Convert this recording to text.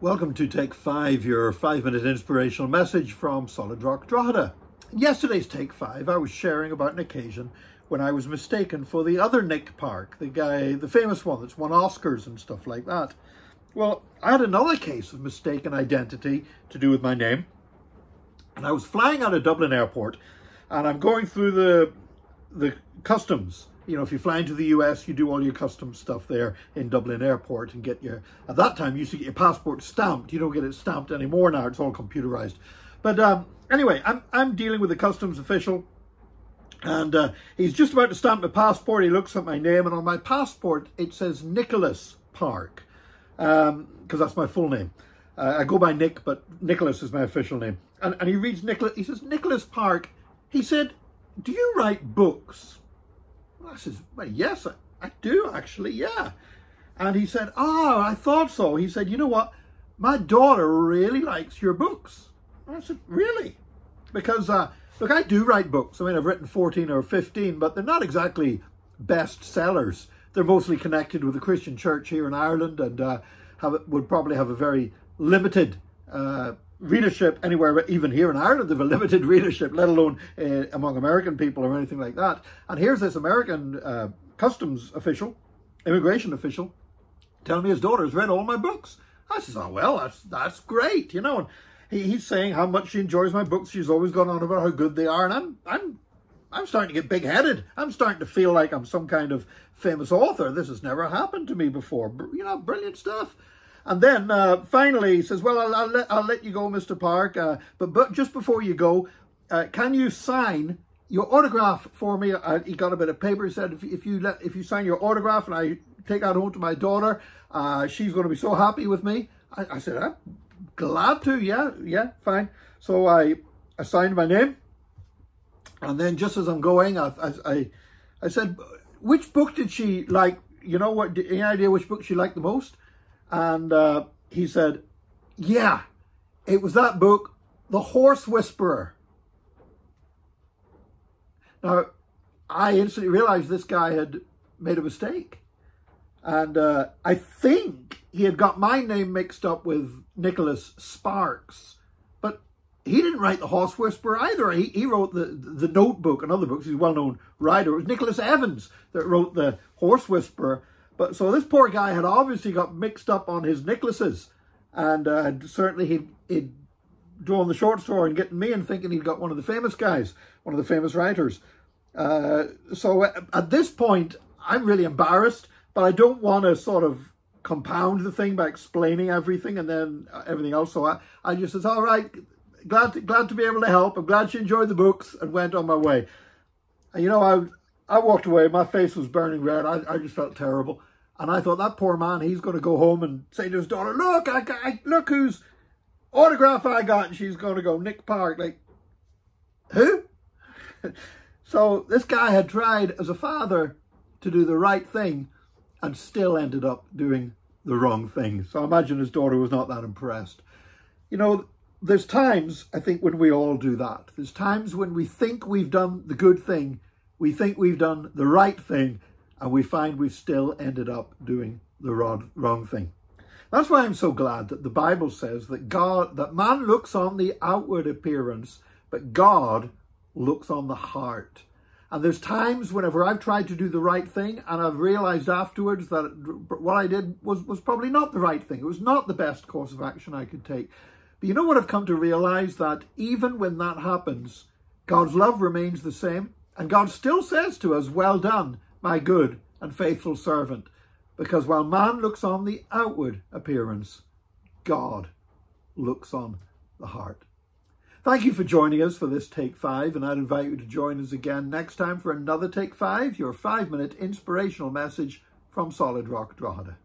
Welcome to Take 5, your 5-minute inspirational message from Solid Rock Drogheda. In yesterday's Take 5, I was sharing about an occasion when I was mistaken for the other Nick Park, the guy, the famous one that's won Oscars and stuff like that. Well, I had another case of mistaken identity to do with my name, and I was flying out of Dublin Airport, and I'm going through the customs. You know, if you fly into the US, you do all your customs stuff there in Dublin Airport and get your, at that time, you used to get your passport stamped. You don't get it stamped anymore now. It's all computerized. But anyway, I'm dealing with a customs official, and he's just about to stamp my passport. He looks at my name, and on my passport, it says Nicholas Park, because that's my full name. I go by Nick, but Nicholas is my official name. And he reads Nicholas, he says, Nicholas Park. He said, "Do you write books?" I says, "Well, yes, I do actually, yeah." And he said, "Oh, I thought so." He said, "You know what? My daughter really likes your books." And I said, "Really?" Because, look, I do write books. I mean, I've written 14 or 15, but they're not exactly bestsellers. They're mostly connected with the Christian church here in Ireland, and would probably have a very limited readership anywhere. Even here in Ireland, they have a limited readership, let alone among American people or anything like that. And here's this American customs official, immigration official, telling me his daughter has read all my books. I says, "Oh, well, that's great, you know." And he's saying how much she enjoys my books. She's always gone on about how good they are, and I'm starting to get big-headed. I'm starting to feel like I'm some kind of famous author. This has never happened to me before. You know, brilliant stuff. And then finally he says, "Well, I'll let you go, Mr. Park, but just before you go, can you sign your autograph for me?" He got a bit of paper. He said, if you sign your autograph and I take that home to my daughter, she's going to be so happy with me." I said, "I'm glad to, yeah, fine." So I signed my name, and then just as I'm going, I said, "Which book did she like? You know what? Any idea which book she liked the most?" And he said, "Yeah, it was that book, The Horse Whisperer." Now, I instantly realized this guy had made a mistake. And I think he had got my name mixed up with Nicholas Sparks. But he didn't write The Horse Whisperer either. He wrote the Notebook and other books. He's a well-known writer. It was Nicholas Evans that wrote The Horse Whisperer. But so this poor guy had obviously got mixed up on his Nicholases, and certainly he'd drawn the short straw and getting me and thinking he'd got one of the famous guys, one of the famous writers. So at this point, I'm really embarrassed, but I don't want to sort of compound the thing by explaining everything and then everything else. So I just said, "All right, glad to be able to help. I'm glad she enjoyed the books," and went on my way. And you know, I walked away, my face was burning red. I just felt terrible. And I thought, that poor man, he's going to go home and say to his daughter, "Look, look whose autograph I got." And she's going to go, "Nick Park." Like, who? So this guy had tried as a father to do the right thing and still ended up doing the wrong thing. So I imagine his daughter was not that impressed. You know, there's times, I think, when we all do that. There's times when we think we've done the good thing, we think we've done the right thing, and we find we've still ended up doing the wrong thing. That's why I'm so glad that the Bible says that man looks on the outward appearance, but God looks on the heart. And there's times whenever I've tried to do the right thing and I've realized afterwards that what I did was probably not the right thing. It was not the best course of action I could take. But you know what I've come to realize? That even when that happens, God's love remains the same. And God still says to us, "Well done, my good and faithful servant." Because while man looks on the outward appearance, God looks on the heart. Thank you for joining us for this Take 5, and I'd invite you to join us again next time for another Take 5, your 5-minute inspirational message from Solid Rock Drogheda.